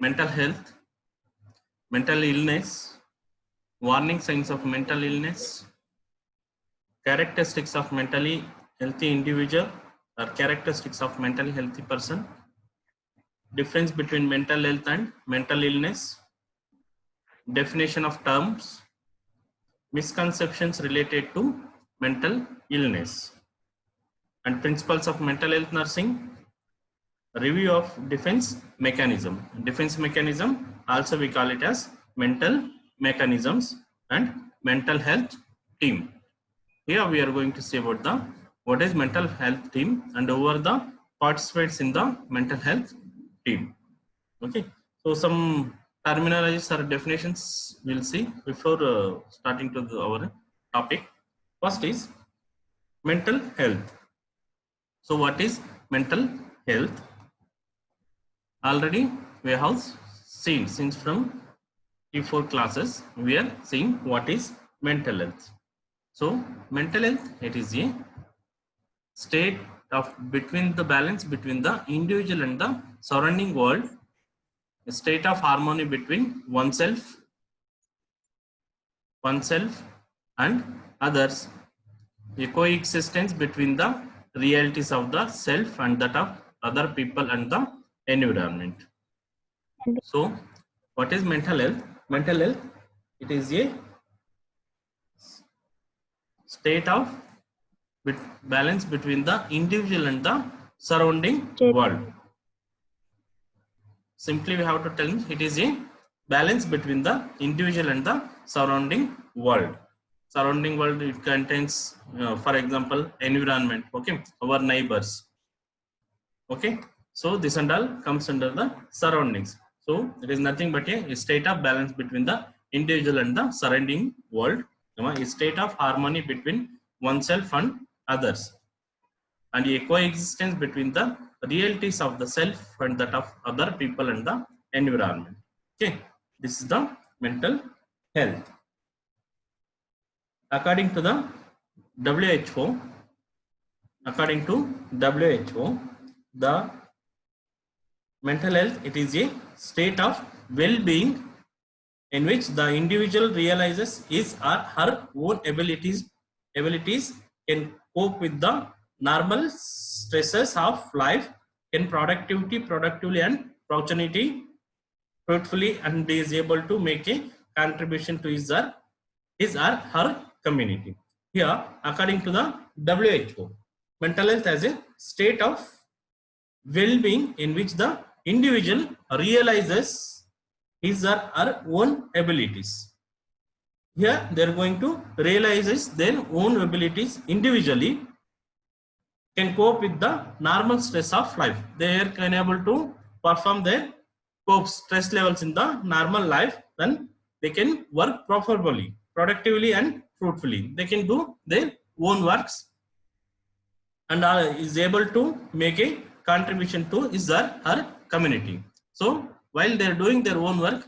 mental health, mental illness, warning signs of mental illness, characteristics of mentally healthy individual or characteristics of mentally healthy person, difference between mental health and mental illness, definition of terms, misconceptions related to mental illness, and principles of mental health nursing, review of defense mechanism. Defense mechanism, also we call it as mental mechanisms, and mental health team. Here we are going to see about the what is mental health team and who are the participants in the mental health team. Okay, so some terminologies or definitions we'll see before starting to our topic. First is mental health. So what is mental health? Already we have seen since from T4 classes we are seeing what is mental health. So mental health, it is a state of between the balance between the individual and the surrounding world, a state of harmony between oneself and others, a coexistence between the realities of the self and that of other people and the environment. So what is mental health? Mental health, it is a state of balance between the individual and the surrounding world. Simply we have to tell it is a balance between the individual and the surrounding world. Surrounding world, it contains for example environment, okay, our neighbors, okay. So this and all comes under the surroundings. So it is nothing but a state of balance between the individual and the surrounding world, a state of harmony between oneself and others, and a coexistence between the realities of the self and that of other people and the environment. Okay, this is the mental health. According to the WHO, the mental health, it is a state of well-being in which the individual realizes his or her own abilities can cope with the normal stresses of life, can productively and fruitfully, and is able to make a contribution to his or her community. Here, according to the WHO, mental health as a state of well-being in which the individual realizes his or her own abilities. Here they are going to realize their own abilities individually, can cope with the normal stress of life. They are able to perform their stress levels in the normal life, then they can work properly, productively and fruitfully. They can do their own works and is able to make a contribution to his or her community. So while they are doing their own work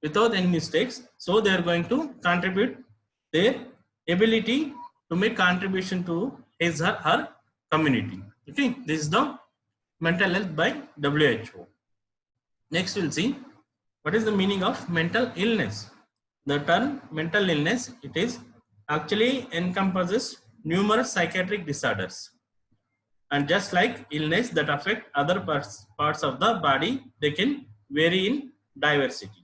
without any mistakes, so they are going to contribute their ability to make contribution to his or her community. Okay, this is the mental health by WHO. Next we'll see what is the meaning of mental illness. The term mental illness, it is actually encompasses numerous psychiatric disorders, and just like illness that affect other parts of the body, they can vary in diversity.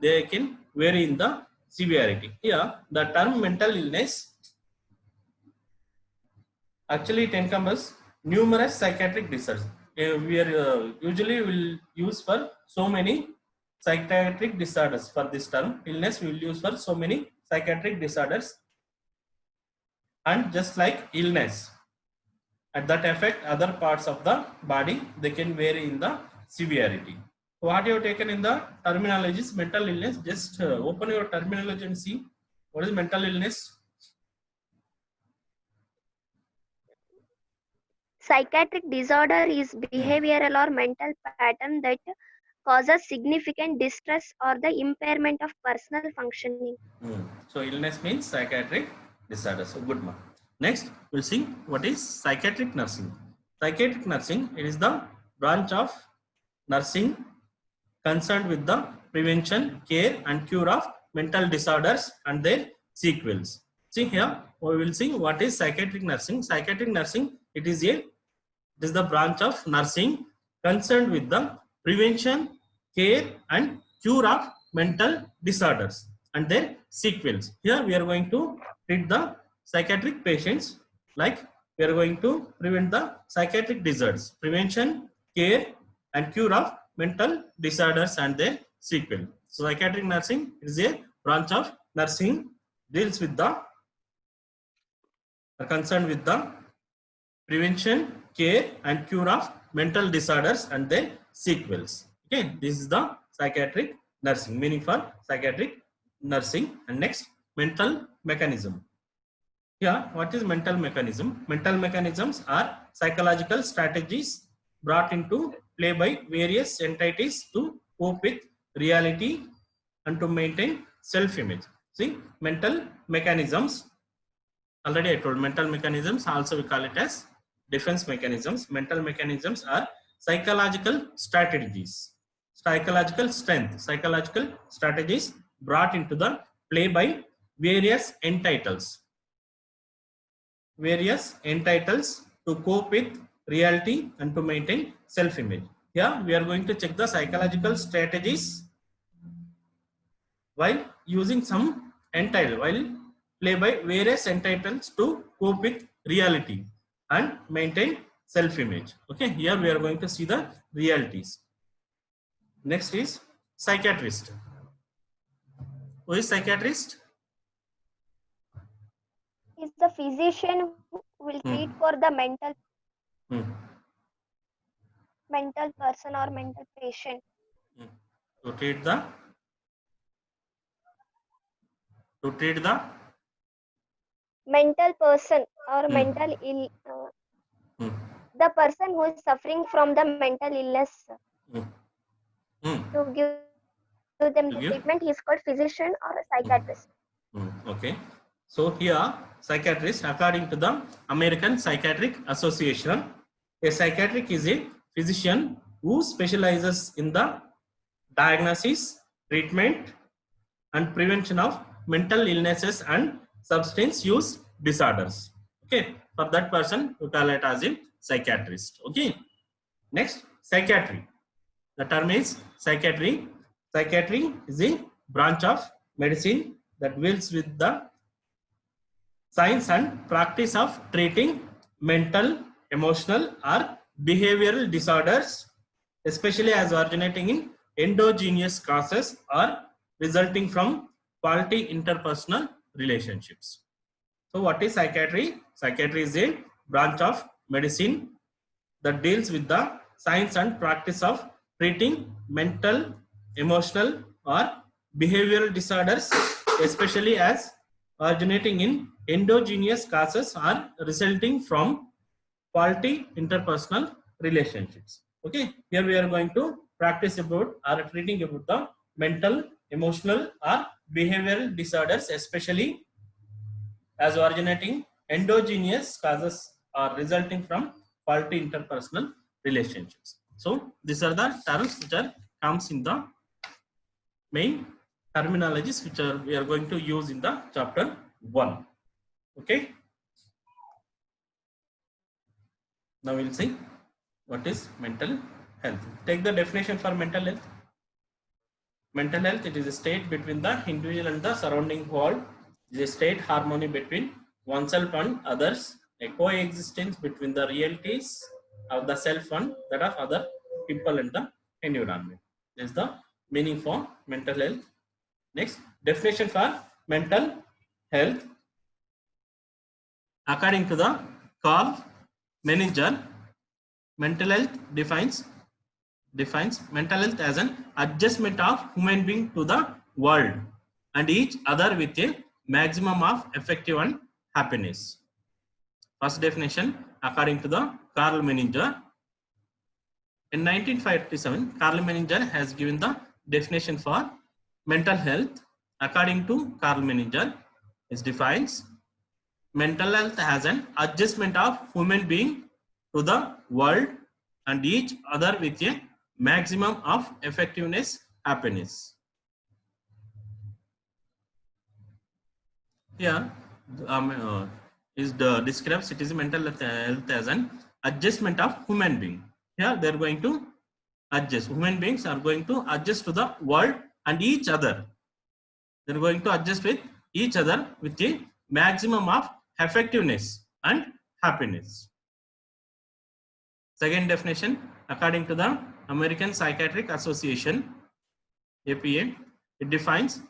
They can vary in the severity. Here the term mental illness, actually it encompasses numerous psychiatric disorders. We are usually will use for so many psychiatric disorders. For this term illness, we will use for so many psychiatric disorders, and just like illness that affect other parts of the body, they can vary in the severity. What you have taken in the terminologies mental illness, just open your terminology and see what is mental illness. Psychiatric disorder is behavioral or mental pattern that causes significant distress or the impairment of personal functioning. So illness means psychiatric disorder. So good man. Next we'll see what is psychiatric nursing. Psychiatric nursing, it is the branch of nursing concerned with the prevention, care, and cure of mental disorders and their sequels. See here, we will see what is psychiatric nursing. Psychiatric nursing, it is the branch of nursing concerned with the prevention, care, and cure of mental disorders and their sequels. Here we are going to treat the psychiatric patients, like we are going to prevent the psychiatric disorders, prevention, care, and cure of mental disorders and their sequel. So psychiatric nursing is a branch of nursing, deals with the concerned with the prevention, care, and cure of mental disorders and their sequels. Okay, this is the psychiatric nursing, meaning for psychiatric nursing. And next, mental mechanism. Here, what is mental mechanism? Mental mechanisms are psychological strategies brought into play by various entities to cope with reality and to maintain self-image. See, mental mechanisms, already I told, mental mechanisms also we call it as defense mechanisms. Mental mechanisms are psychological strategies, psychological strength, psychological strategies brought into the play by various entities to cope with reality and to maintain self-image. Here we are going to check the psychological strategies while using some entitle, while play by various entitles to cope with reality and maintain self-image. Okay, here we are going to see the realities. Next is psychiatrist. Who is psychiatrist? Is the physician who will treat for the mental person or mental patient. To treat the mental person or mental ill, the person who is suffering from the mental illness, to give them the treatment, he is called physician or psychiatrist. Okay, so here psychiatrist, according to the American Psychiatric Association, a psychiatric is a physician who specializes in the diagnosis, treatment, and prevention of mental illnesses and substance use disorders. Okay, for that person we call it as a psychiatrist. Okay, next, psychiatry. The term is psychiatry. Psychiatry is a branch of medicine that deals with the science and practice of treating mental, emotional, or behavioral disorders, especially as originating in endogenous causes or resulting from faulty interpersonal relationships. So what is psychiatry? Psychiatry is a branch of medicine that deals with the science and practice of treating mental, emotional, or behavioral disorders, especially as originating in endogenous causes or resulting from faulty interpersonal relationships. Okay, here we are going to practice about or treating about the mental, emotional, or behavioral disorders, especially as originating endogenous causes or resulting from faulty interpersonal relationships. So these are the terms which are comes in the main terminologies which are we are going to use in the chapter 1. Okay. Now we'll see what is mental health. Take the definition for mental health. Mental health, it is a state between the individual and the surrounding world. It is a state harmony between oneself and others, a coexistence between the realities of the self and that of other people and the environment. This is the meaning for mental health. Next, definition for mental health. According to the Carl Menninger, mental health defines mental health as an adjustment of human being to the world and each other with a maximum of effective and happiness. First definition, according to the Carl Menninger. In 1957, Carl Menninger has given the definition for mental health. According to Carl Menninger, it defines mental health as an adjustment of human being to the world and each other with a maximum of effectiveness, happiness. Here is the describes it is mental health as an adjustment of human being. Here they are going to adjust. Human beings are going to adjust to the world and each other. They are going to adjust with each other with the maximum of effectiveness and happiness. Second definition, according to the American Psychiatric Association, APA, it defines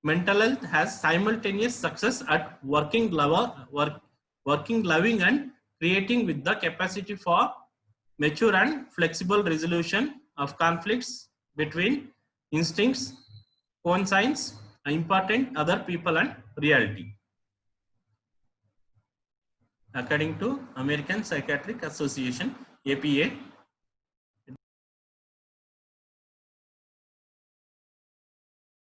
mental health has simultaneous success at working, loving and creating with the capacity for mature and flexible resolution of conflicts between instincts, conscience, important other people and reality. According to American Psychiatric Association, APA,